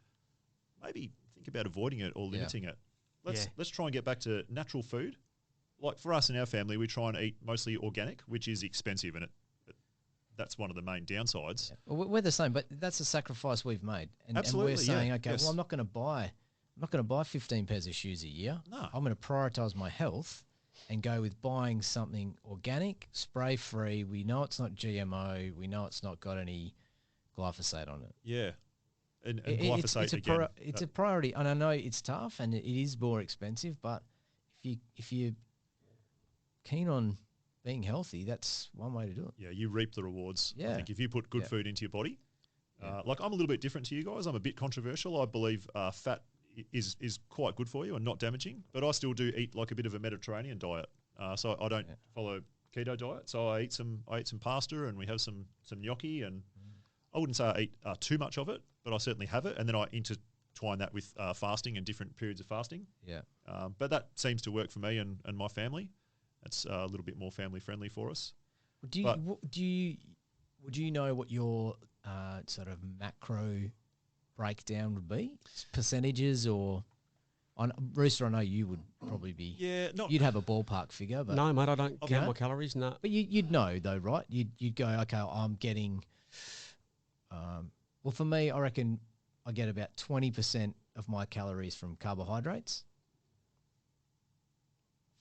maybe think about avoiding it or limiting it. Let's try and get back to natural food. Like for us in our family, we try and eat mostly organic, which is expensive, and that's one of the main downsides. Yeah. Well, we're the same, but that's a sacrifice we've made. And Absolutely, we're saying, yeah, okay, yes. well, I'm not going to buy 15 pairs of shoes a year. No. I'm going to prioritize my health and go with buying something organic, spray free. We know it's not GMO. We know it's not got any glyphosate on it. Yeah. And It's glyphosate a again. it's a priority, and I know it's tough and it is more expensive. But if you're keen on being healthy, that's one way to do it. yeah, you reap the rewards. I Yeah. think if you put good Yeah. food into your body, Yeah. like I'm a little bit different to you guys. I'm a bit controversial. I believe fat is quite good for you and not damaging, but I still do eat like a bit of a Mediterranean diet. So I don't follow keto diet. So I eat some pasta and we have some gnocchi, and I wouldn't say I eat too much of it, but I certainly have it, and then I intertwine that with fasting and different periods of fasting. Yeah. But that seems to work for me and my family. It's a little bit more family friendly for us. Do you would you know what your sort of macro breakdown would be? Percentages or on Rooster? I know you would probably be. Yeah, not You'd have a ballpark figure, but No, mate, I don't count no? my calories. No. but you'd know though, right? You'd go, okay, I'm getting. Well, for me, I reckon I get about 20% of my calories from carbohydrates.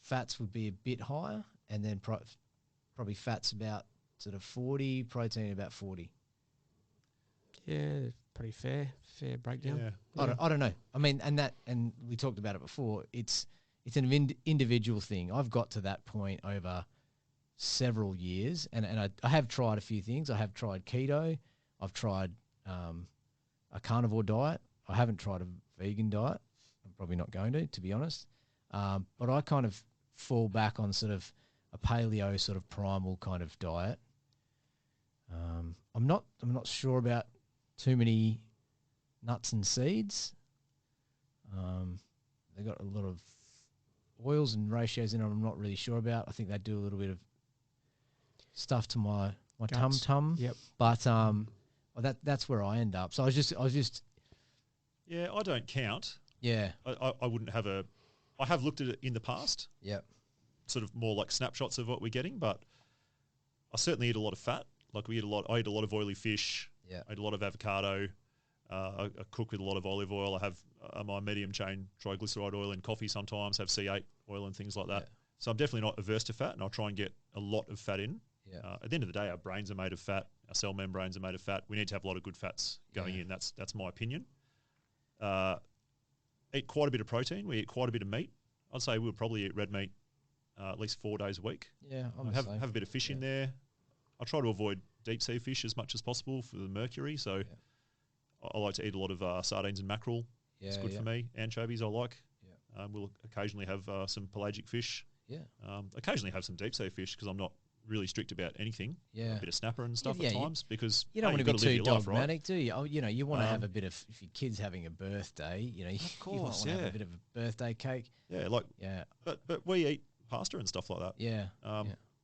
Fats would be a bit higher, and then probably fats about sort of 40, protein about 40. Yeah, pretty fair breakdown. Yeah. I don't know. I mean, and we talked about it before. It's an individual thing. I've got to that point over several years, and I have tried a few things. I have tried keto. I've tried a carnivore diet. I haven't tried a vegan diet. I'm probably not going to be honest. But I kind of fall back on sort of a paleo sort of primal kind of diet. I'm not sure about too many nuts and seeds. They got a lot of oils and ratios in them I'm not really sure about. I think they do a little bit of stuff to my tum Guts. tum. Yep. But well, that's where I end up. So I was just Yeah, I don't count. yeah. I wouldn't have a. I have looked at it in the past, Yep. sort of more like snapshots of what we're getting, but I certainly eat a lot of fat. Like I eat a lot of oily fish. Yeah. I eat a lot of avocado. I cook with a lot of olive oil. I have my medium chain triglyceride oil in coffee sometimes, have C8 oil and things like that. Yeah. So I'm definitely not averse to fat, and I'll try and get a lot of fat in. Yeah. At the end of the day, our brains are made of fat. Our cell membranes are made of fat. We need to have a lot of good fats going Yeah. in. That's my opinion. Eat quite a bit of protein. We eat quite a bit of meat. I'd say we'll probably eat red meat at least 4 days a week. Yeah. I'm the Have same. a bit of fish in there. I try to avoid deep sea fish as much as possible for the mercury. So I like to eat a lot of sardines and mackerel. Yeah, It's good yeah. for me. Anchovies I like. Yeah. We'll occasionally have some pelagic fish. Yeah. Occasionally have some deep sea fish because I'm not really strict about anything. Yeah. A bit of snapper and stuff Yeah, at you- times because You don't hey, want to you've be gotta live too your life, right? dogmatic, do you? Oh, you want to have Um, a bit of, if your kid's having a birthday, you might course, want to have yeah. a bit of a birthday cake. Yeah, like Yeah. but we eat pasta and stuff like that. Yeah. Yeah.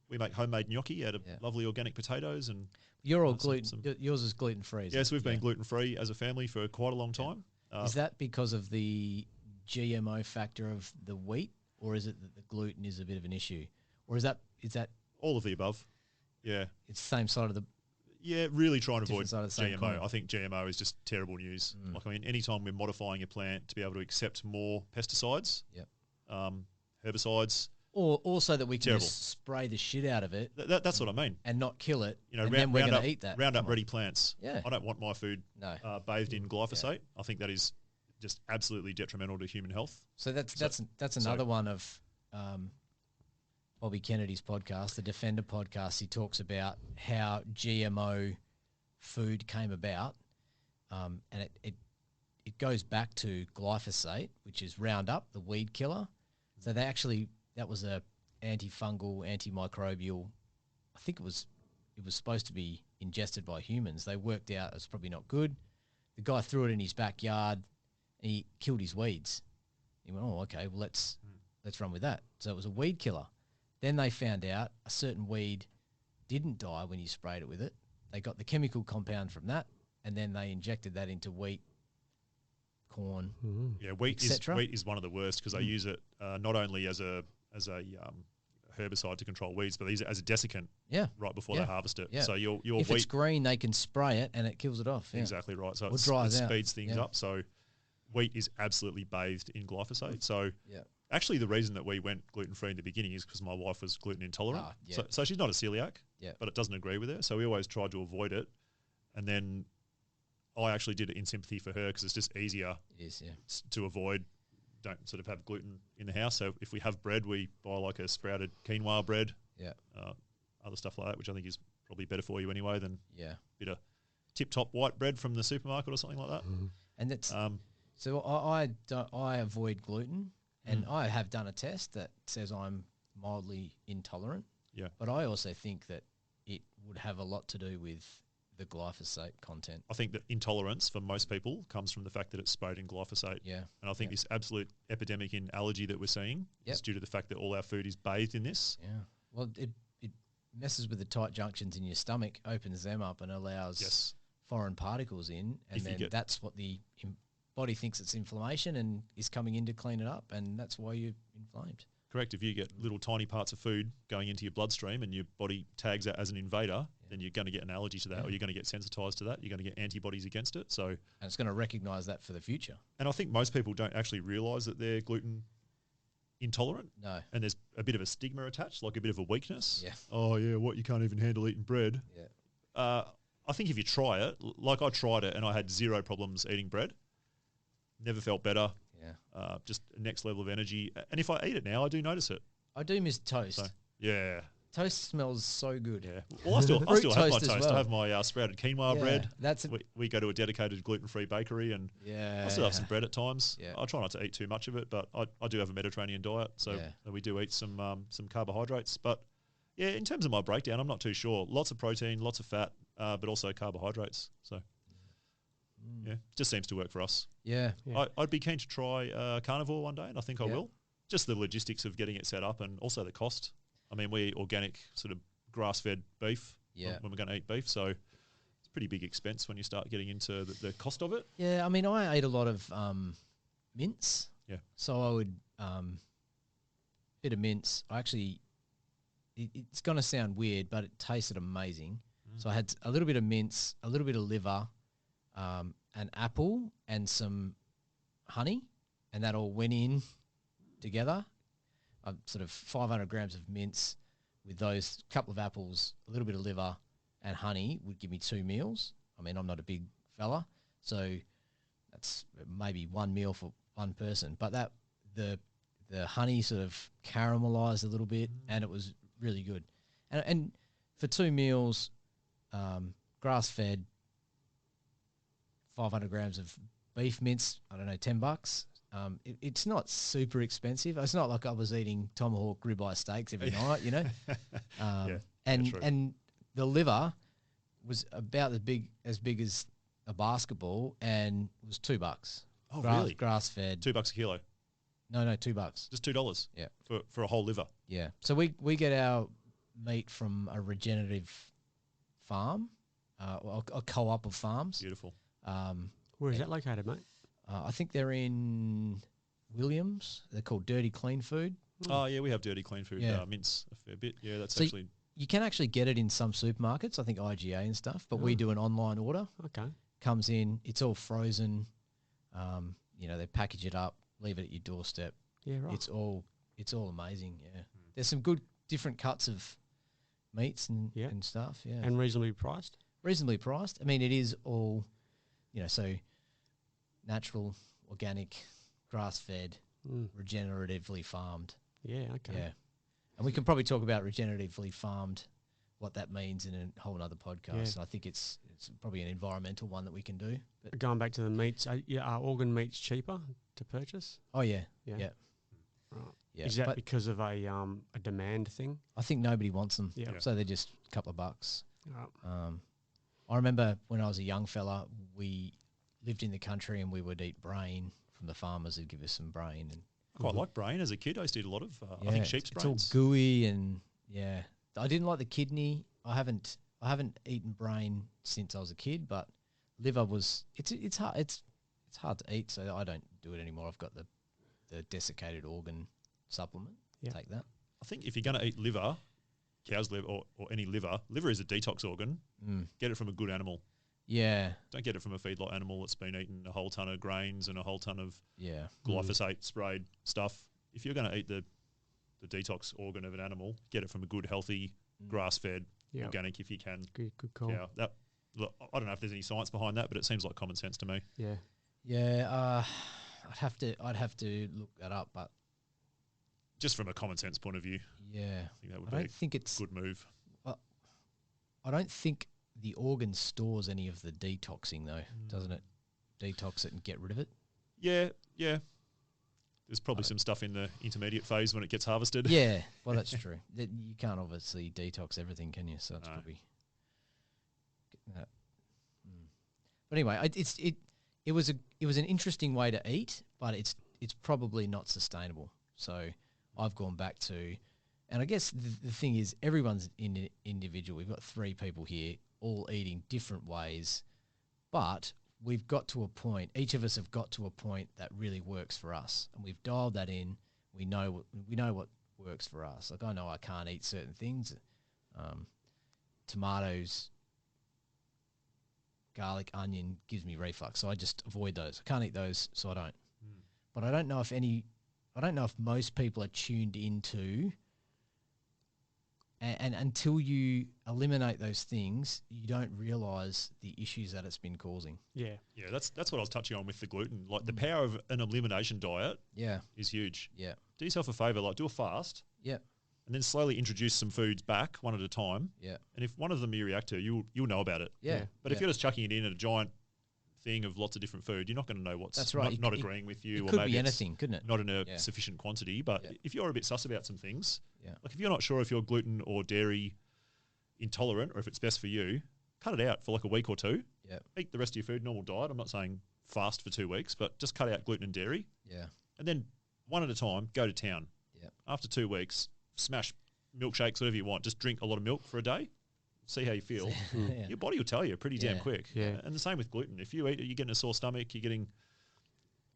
We make homemade gnocchi out of Yeah. lovely organic potatoes and You're all some- gluten. Yours is gluten free. yes, we've been gluten free as a family for quite a long time. Is that because of the GMO factor of the wheat, or is it that the gluten is a bit of an issue, or is that All of the above. Yeah. it's the same side of the Yeah, really trying to Different avoid side of the same GMO. coin. I think GMO is just terrible news. Like, I mean, anytime we're modifying a plant to be able to accept more pesticides, Yep. herbicides, or also that we can Terrible. just spray the shit out of it that's what I mean. and not kill it, You know, and then we're going Roundup, to eat that. Roundup Come on. ready plants. Yeah. I don't want my food No. bathed in glyphosate. I think that is just absolutely detrimental to human health. So that's another one of Bobby Kennedy's podcast, the Defender podcast. He talks about how GMO food came about, and it goes back to glyphosate, which is Roundup, the weed killer. So that was a antifungal, antimicrobial. I think it was supposed to be ingested by humans. They worked out it's probably not good. The guy threw it in his backyard. And he killed his weeds. He went, oh, okay, well, let's run with that. So it was a weed killer. Then they found out a certain weed didn't die when you sprayed it with it. They got the chemical compound from that, and then they injected that into wheat, corn. Yeah, wheat cetera. is one of the worst because they use it not only as a herbicide to control weeds, but they use it as a desiccant Yeah. right before Yeah. they harvest it. Yeah. So your If wheat it's green, they can spray it, and it kills it off. Yeah. exactly right. So Or it dries out. speeds things Yeah. up. So wheat is absolutely bathed in glyphosate. So Yeah. actually, the reason that we went gluten free in the beginning is because my wife was gluten intolerant. Ah, yeah. So she's not a celiac, Yeah. but it doesn't agree with her. So we always tried to avoid it. And then I actually did it in sympathy for her because it's just easier It is, yeah. to avoid. Don't sort of have gluten in the house. So if we have bread, we buy like a sprouted quinoa bread, Yeah. other stuff like that, which I think is probably better for you anyway than Yeah. a bit of tip-top white bread from the supermarket or something like that. And that's Um, so I avoid gluten, and I have done a test that says I'm mildly intolerant. Yeah. But I also think that it would have a lot to do with the glyphosate content. I think that intolerance for most people comes from the fact that it's sprayed in glyphosate. Yeah. And I think this absolute epidemic in allergy that we're seeing is Yep. due to the fact that all our food is bathed in this. Yeah. Well, it messes with the tight junctions in your stomach, opens them up, and allows Yes. foreign particles in, and If you then get- that's what the body thinks it's inflammation and is coming in to clean it up, and that's why you're inflamed. Correct. If you get little tiny parts of food going into your bloodstream and your body tags that as an invader, then you're going to get an allergy to that or you're going to get sensitized to that. You're going to get antibodies against it. So, And it's going to recognize that for the future. and I think most people don't actually realize that they're gluten intolerant. No. And there's a bit of a stigma attached, like a bit of a weakness. Yeah. Oh, yeah, what, you can't even handle eating bread? Yeah. I think if you try it, like I tried it and I had zero problems eating bread, never felt better, Yeah. just next level of energy. And if I eat it now, I do notice it. I do miss toast. So, yeah. toast smells so good. Yeah. Well, I still Fruit have my toast as toast. well. I have my sprouted quinoa Yeah, bread. That's We go to a dedicated gluten-free bakery, and yeah. I still have some bread at times. Yeah. I try not to eat too much of it, but I do have a Mediterranean diet, so Yeah. we do eat some carbohydrates. But yeah, in terms of my breakdown, I'm not too sure. Lots of protein, lots of fat, but also carbohydrates. So yeah, just seems to work for us. Yeah. Yeah. I'd be keen to try carnivore one day, and I think I Yeah. will. Just the logistics of getting it set up, and also the cost. I mean, we eat organic, sort of grass-fed beef Yeah. when we're going to eat beef, so it's a pretty big expense when you start getting into the cost of it. Yeah, I mean, I ate a lot of mince. Yeah. So I would bit of mince. I actually, it's going to sound weird, but it tasted amazing. So I had a little bit of mince, a little bit of liver, an apple, and some honey, and that all went in together. Sort of 500 grams of mince with those couple of apples, a little bit of liver, and honey would give me 2 meals. I mean, I'm not a big fella, so that's maybe 1 meal for one person. But that the honey sort of caramelized a little bit, and it was really good. And for 2 meals, grass fed, 500 grams of beef mince. I don't know, $10. It's not super expensive. It's not like I was eating tomahawk ribeye steaks every night, you know. Yeah, and true. and the liver was about as big as a basketball, and it was $2. Oh, really? Grass fed. $2 a kilo, No, $2. just $2. Yeah. for a whole liver. Yeah. So we get our meat from a regenerative farm, or a co-op of farms. Beautiful. Where is that located, mate? I think they're in Williams. They're called Dirty Clean Food. Oh yeah, we have dirty clean food Yeah. mince a fair bit. Yeah, that's So actually You can actually get it in some supermarkets, I think IGA and stuff, but we Oh. do an online order. Okay. Comes in, it's all frozen. They package it up, leave it at your doorstep. Yeah, right. It's all amazing. Yeah, there's some good different cuts of meats and Yeah. and stuff. Yeah, And reasonably priced. reasonably priced. I mean, it is all, so natural, organic, grass fed, Mm. regeneratively farmed. Yeah, okay. Yeah. And we can probably talk about regeneratively farmed, what that means in a whole other podcast. Yeah. And I think it's probably an environmental one that we can do. But Going back to the meats, are organ meats cheaper to purchase? oh yeah, Yeah. yeah, Right. yeah. Is that But because of a demand thing? I think nobody wants them. Yeah. So they're just a couple of bucks. Right. I remember when I was a young fella, we lived in the country and we would eat brain from the farmers who'd give us some brain. And I quite like brain as a kid. I used to eat a lot of I yeah, think sheep's it's all brains. gooey and yeah. I didn't like the kidney. I haven't eaten brain since I was a kid, but liver was it's hard it's hard to eat, so I don't do it anymore. I've got the desiccated organ supplement. Yeah. Take that. I think if you're going to eat liver, cow's liver or any liver is a detox organ. Mm. Get it from a good animal. Yeah, Don't get it from a feedlot animal that's been eating a whole ton of grains and a whole ton of yeah, glyphosate sprayed stuff. If you're going to eat the detox organ of an animal, get it from a good, healthy, grass-fed, Yeah. organic if you can. Good call. Yeah, look, I don't know if there's any science behind that, but it seems like common sense to me. Yeah. yeah. I'd have to look that up, but Just from a common sense point of view, yeah, I think that I would be don't think a it's. good move. I don't think the organ stores any of the detoxing though, doesn't it? Detox it and get rid of it. Yeah. There's probably some stuff in the intermediate phase when it gets harvested. Yeah, well, that's true. You can't obviously detox everything, can you? So that's No. probably. But anyway, it was an interesting way to eat, but it's probably not sustainable. So I've gone back to, and I guess the thing is, everyone's individual. We've got 3 people here, all eating different ways, but we've got to a point. Each of us have got to a point that really works for us, and we've dialed that in. We know what works for us. Like I know I can't eat certain things, tomatoes, garlic, onion gives me reflux, so I just avoid those. I can't eat those, so I don't. But I don't know if most people are tuned into. And until you eliminate those things, you don't realise the issues that it's been causing. Yeah. Yeah, that's what I was touching on with the gluten. Like the power of an elimination diet Yeah, is huge. yeah, Do yourself a favour, like do a fast. yeah, and then slowly introduce some foods back one at a time. Yeah. And if one of them you react to, you'll know about it. Yeah. But if you're just chucking it in at a giant thing of lots of different food, you're not going to know what's That's right. not agreeing with you, it or could maybe be it's anything, couldn't it? not in a Yeah. sufficient quantity. But Yeah. if you're a bit sus about some things, Yeah. like if you're not sure if you're gluten or dairy intolerant or if it's best for you, cut it out for like a week or two. Yeah. Eat the rest of your food, normal diet. I'm not saying fast for 2 weeks, but just cut out gluten and dairy. Yeah. And then one at a time, go to town. Yep. After 2 weeks, smash milkshakes, whatever you want. Just drink a lot of milk for a day. See how you feel. Yeah. Your body will tell you pretty damn Yeah. quick. Yeah. And the same with gluten. If you eat it, you're getting a sore stomach, you're getting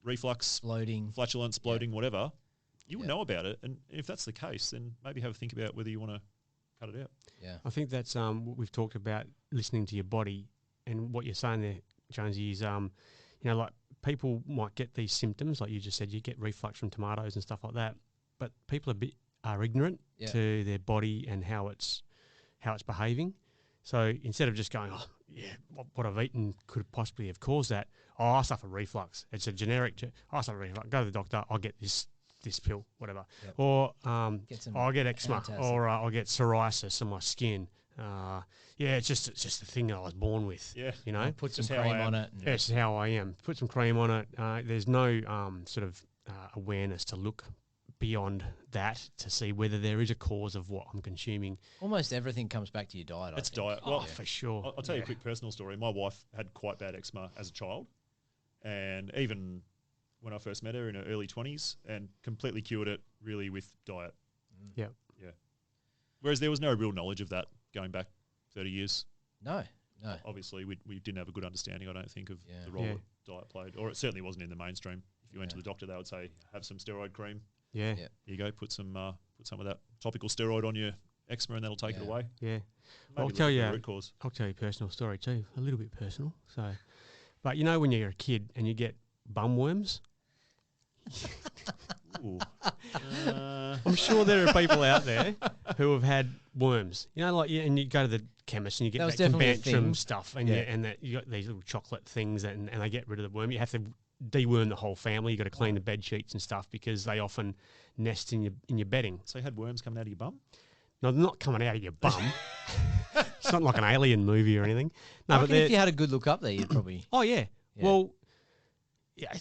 reflux, Bloating. flatulence, bloating, whatever. You will Yeah. know about it. And if that's the case, then maybe have a think about whether you want to cut it out. Yeah. I think that's what we've talked about, listening to your body, and what you're saying there, Jonesy, is like people might get these symptoms, like you just said, you get reflux from tomatoes and stuff like that, but people are ignorant Yeah. to their body and how it's behaving. So instead of just going, oh yeah, what I've eaten could possibly have caused that. Oh, I suffer reflux. It's a generic. I suffer reflux. Go to the doctor. I'll get this pill, whatever. Yep. Or Get some I'll get eczema, antacid. or I'll get psoriasis on my skin. Yeah, it's just the thing that I was born with. Yeah. You know, I'll put some Just how cream I am. on it. and- that's how I am. Put some cream on it. There's no sort of awareness to look beyond that to see whether there is a cause of what I'm consuming. Almost everything comes back to your diet. It's I think. diet. Oh, Well, for sure. I'll tell you a Yeah. quick personal story. My wife had quite bad eczema as a child, and even when I first met her in her early 20s, and completely cured it really with diet. Yeah. Yeah. Whereas there was no real knowledge of that going back 30 years. No. Obviously, we didn't have a good understanding, I don't think, of Yeah. the role Yeah. that diet played, or it certainly wasn't in the mainstream. If you went to Yeah. the doctor, they would say, have some steroid cream. Yeah. Yeah. Here you go, put some of that topical steroid on your eczema, and that'll take it Yeah. away. Yeah. Maybe I'll look tell for the you- root cause. I'll tell you a personal story too, a little bit personal. So, but you know when you're a kid and you get bum worms, Ooh. I'm sure there are people out there who have had worms. You know, like and you go to the chemist and you get That was that definitely a Combantrum thing. stuff, and Yeah. and that you got these little chocolate things, and they get rid of the worm. You have to deworm the whole family. You got to clean the bed sheets and stuff because they often nest in your bedding. So you had worms coming out of your bum? No, they're not coming out of your bum. It's not like an alien movie or anything. No, I but reckon they're if you had a good look up there, you'd probably. oh yeah. Yeah. Well, yeah,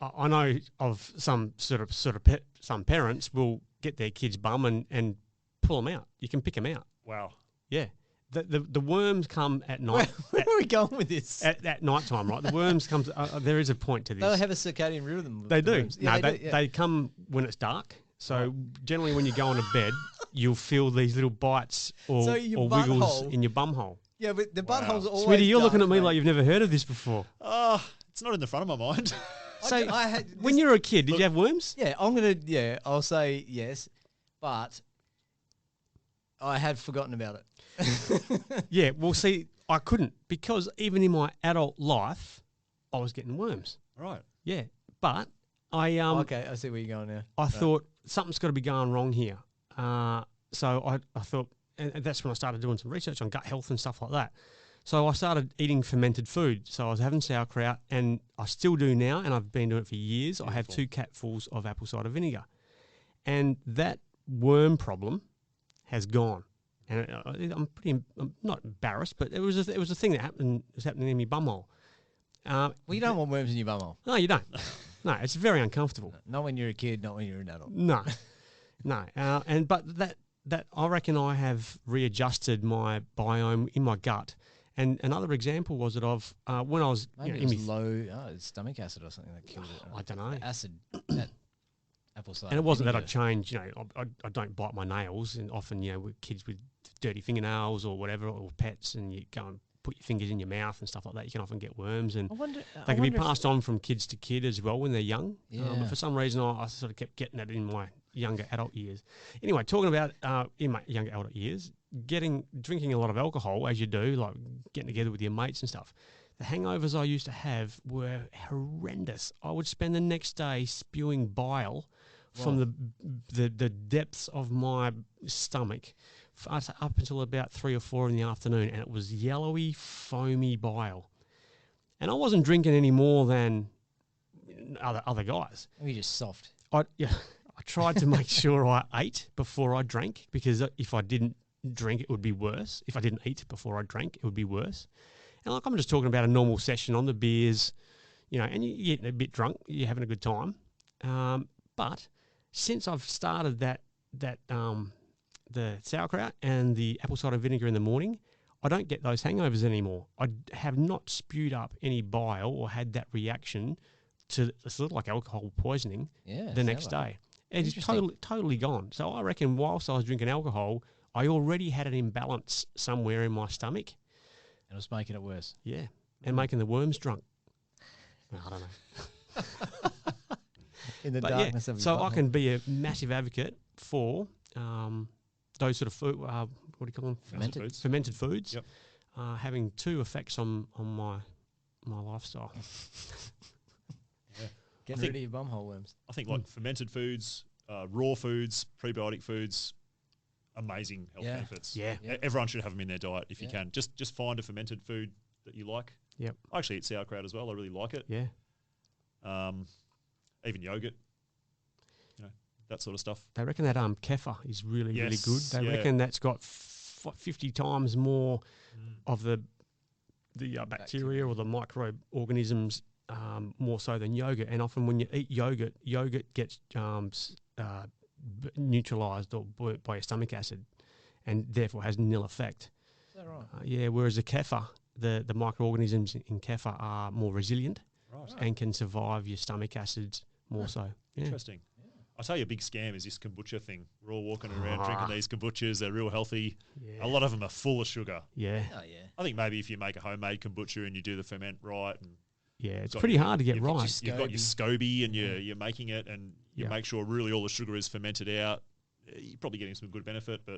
I know of some some parents will get their kids' bum and pull them out. You can pick them out. Wow. Yeah, the worms come at night. Where are we going with this? at night time, right? The worms comes. There is a point to They'll this. have a circadian rhythm. They the do. worms. Yeah, No, do, yeah. they come when it's dark. So generally, when you go into bed, you'll feel these little bites or, So your or wiggles butthole- in your bum hole. Yeah, but the Wow. buttholes are always. Sweetie, you're looking at me dark, like mate. you've never heard of this before. Oh, it's not in the front of my mind. So I had, when you were a kid, did you have worms? yeah, I'll say yes, but I had forgotten about it. Yeah, well, see, I couldn't because even in my adult life, I was getting worms. Right. Yeah, but I Okay, I see where you're going now. I thought something's got to be going wrong here. So I thought, and that's when I started doing some research on gut health and stuff like that. So I started eating fermented food. So I was having sauerkraut, and I still do now, and I've been doing it for years. I have Beautiful. 2 capfuls of apple cider vinegar, and that worm problem has gone. And I'm not embarrassed, but it was a thing that happened. Was happening in my bumhole. Well, you don't want worms in your bumhole. No, you don't. No, it's very uncomfortable. Not when you're a kid, not when you're an adult. No, no. But that I reckon I have readjusted my biome in my gut. And another example was that of when I was Maybe in it was my low stomach acid or something that killed it. I don't know. The acid, that apple cider. And it wasn't that I vinegar. changed, I don't bite my nails, and often, with kids with dirty fingernails or whatever, or pets, and you go and put your fingers in your mouth and stuff like that, you can often get worms, and I wonder. they can be passed on from kids to kid as well when they're young. Yeah. But for some reason, I sort of kept getting it in my younger adult years. Anyway, talking about in my younger adult years, drinking a lot of alcohol, as you do, like getting together with your mates and stuff. The hangovers I used to have were horrendous. I would spend the next day spewing bile from the depths of my stomach up until about 3 or 4 in the afternoon, and it was yellowy, foamy bile. And I wasn't drinking any more than other guys. Maybe just soft. I I tried to make sure I ate before I drank, because if I didn't drink, it would be worse. If I didn't eat before I drank, it would be worse. And like, I'm just talking about a normal session on the beers, and you're getting a bit drunk, you're having a good time. But since I've started the sauerkraut and the apple cider vinegar in the morning, I don't get those hangovers anymore. I have not spewed up any bile or had that reaction to, it's sort of like alcohol poisoning, the next day. It's totally gone. So I reckon whilst I was drinking alcohol, I already had an imbalance somewhere in my stomach. And it was making it worse. Yeah, and making the worms drunk. I don't know. In the But darkness of your so I butthole. can be a massive advocate for those sort of food, what do you call them? Fermented. Fermented foods. Yep. Having two effects on my lifestyle. Get rid of your bumhole worms. I think like fermented foods, raw foods, prebiotic foods, amazing health benefits. Yeah. Everyone should have them in their diet if you Yeah. can. Just find a fermented food that you like. Yep. I actually eat sauerkraut as well. I really like it. Yeah. Even yogurt, that sort of stuff. They reckon that kefir is really good. Yes, They yeah. reckon that's got 50 times more of the bacteria or the microorganisms more so than yogurt. And often when you eat yogurt gets neutralised or burnt by your stomach acid, and therefore has nil effect. Is that right? Yeah. Whereas the kefir, the microorganisms in kefir are more resilient Right. and can survive your stomach acids more so. Yeah. Interesting. I'll tell you, a big scam is this kombucha thing. We're all walking around drinking these kombuchas. They're real healthy. Yeah. A lot of them are full of sugar. Yeah. Oh, yeah. I think maybe if you make a homemade kombucha and you do the ferment right, and Yeah. It's got pretty your- hard to get you've right. you've got your SCOBY and you're making it, and you Yeah. make sure really all the sugar is fermented out. You're probably getting some good benefit, but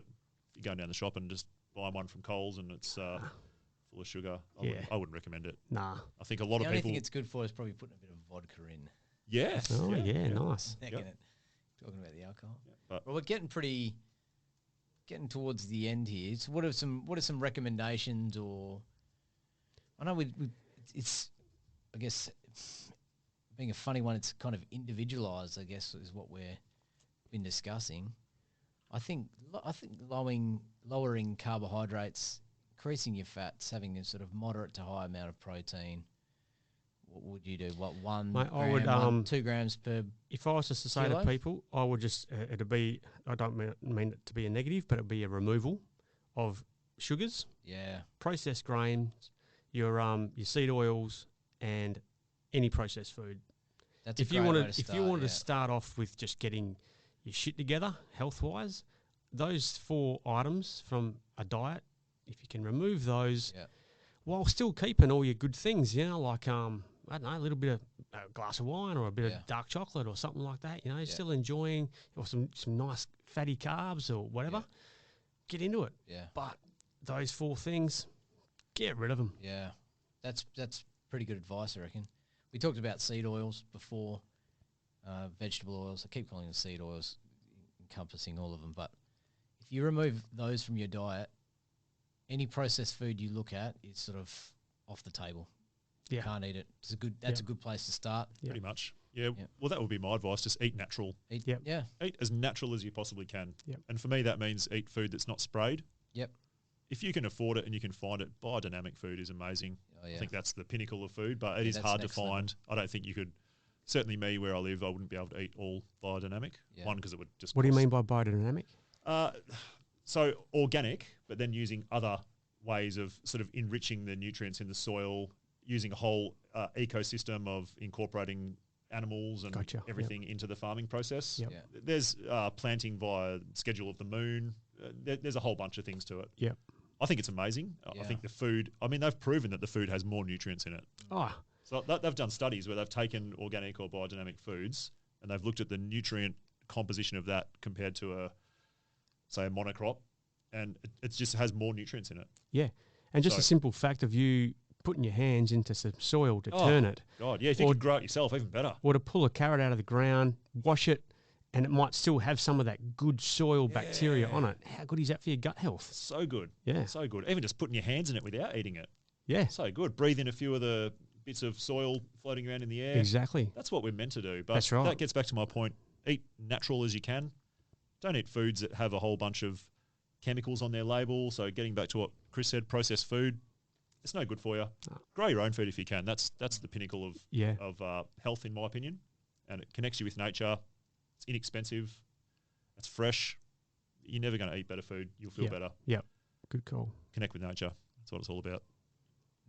if you're going down the shop and just buying one from Coles and it's full of sugar, I wouldn't recommend it. Nah. I think a lot The of only people. thing it's good for is probably putting a bit of vodka in. Yeah. Oh, yeah. Nice. Necking it. Talking about the alcohol. But Well, we're getting towards the end here. So what are some recommendations, or I know it's I guess being a funny one, it's kind of individualized, I guess, is what we've been discussing. I think lowering carbohydrates, increasing your fats, having a sort of moderate to high amount of protein. What would you do? What, 1 Mate, I gram, would, 2 grams per? If I was just to say Kilo? to people, I would just, it'd be, I don't mean it to be a negative, but it'd be a removal of sugars, Yeah. processed grains, your seed oils, and any processed food. That's If a you great way wanted, to if you start, wanted yeah. to start off with just getting your shit together health wise, those 4 items from a diet, if you can remove those, Yeah. while still keeping all your good things, like I don't know, a little bit of a glass of wine or a bit Yeah. of dark chocolate or something like that, still enjoying, or some nice fatty carbs or whatever, Yeah. get into it. Yeah. But those 4 things, get rid of them. Yeah, that's pretty good advice, I reckon. We talked about seed oils before, vegetable oils. I keep calling them seed oils, encompassing all of them. But if you remove those from your diet, any processed food you look at is sort of off the table. Yeah. You can't eat it. That's a good place to start. Yeah. pretty much. Yeah. Yep. Well, that would be my advice. Just eat natural. Eat, Yep. Yeah. Eat as natural as you possibly can. Yep. And for me, that means eat food that's not sprayed. Yep. If you can afford it and you can find it, biodynamic food is amazing. Oh, yeah. I think that's the pinnacle of food, but it Yeah, is that's hard to next level. find. I don't think you could. Certainly, me where I live, I wouldn't be able to eat all biodynamic. Yeah. One, because it would just. What do you cost- mean by biodynamic? So organic, but then using other ways of sort of enriching the nutrients in the soil, using a whole ecosystem of incorporating animals and Gotcha, yep. everything into the farming process. Yep. Yeah. There's planting via schedule of the moon. There's a whole bunch of things to it. Yep. I think it's amazing. I Yeah. think the food, they've proven that the food has more nutrients in it. Oh, So they've done studies where they've taken organic or biodynamic foods and they've looked at the nutrient composition of that compared to a monocrop, and it just has more nutrients in it. yeah. And just So- a simple fact of you putting your hands into some soil to turn it, God, yeah, if you Or- could grow it yourself, even better. or to pull a carrot out of the ground, wash it, and it might still have some of that good soil bacteria on it. How good is that for your gut health? So good. Yeah. So good. Even just putting your hands in it without eating it. Yeah, So good. Breathe in a few of the bits of soil floating around in the air. exactly. That's what we're meant to do. But That's right. that gets back to my point eat natural as you can. Don't eat foods that have a whole bunch of chemicals on their label. So getting back to what Chris said, processed food, it's no good for you. Grow your own food if you can. That's the pinnacle of health, in my opinion. And it connects you with nature. It's inexpensive. It's fresh. You're never going to eat better food. You'll feel better. Yep. Good call. Connect with nature. That's what it's all about.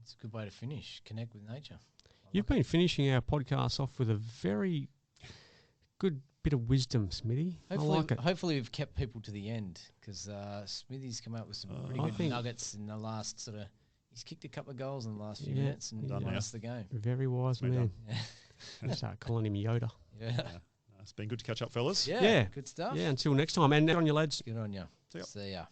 It's a good way to finish. Connect with nature. You've been finishing our podcast off with a very good bit of wisdom, Smithy. I like it. Hopefully we've kept people to the end because Smithy's come up with some pretty good nuggets in the last sort of. He's kicked a couple of goals in the last few minutes and won us the game. Very wise man. Yeah. Start calling him Yoda. Yeah. It's been good to catch up, fellas. Yeah. Good stuff. Yeah, until next time. And on your lads. Good on you. See ya. See ya.